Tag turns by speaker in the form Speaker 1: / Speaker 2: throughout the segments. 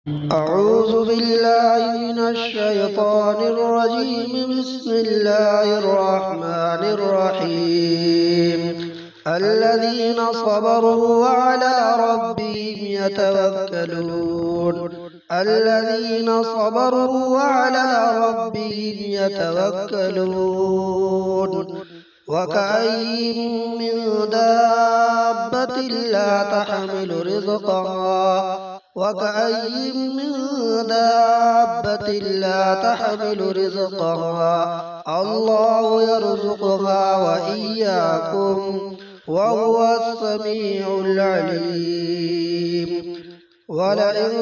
Speaker 1: أعوذ بالله من الشيطان الرجيم بسم الله الرحمن الرحيم الذين صبروا وعلى ربهم يتوكلون الذين صبروا وعلى ربهم يتوكلون وكأين من دابة لا تحمل رزقها وكأين من دابة لا تحمل رزقها الله يرزقها وإياكم وهو السميع العليم ولئن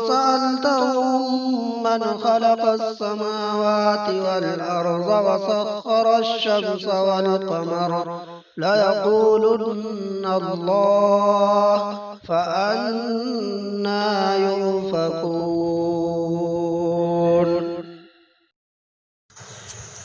Speaker 1: سألتهم من خلق السماوات والأرض وسخر الشمس والقمر ليقولن الله فأنا يؤفكون।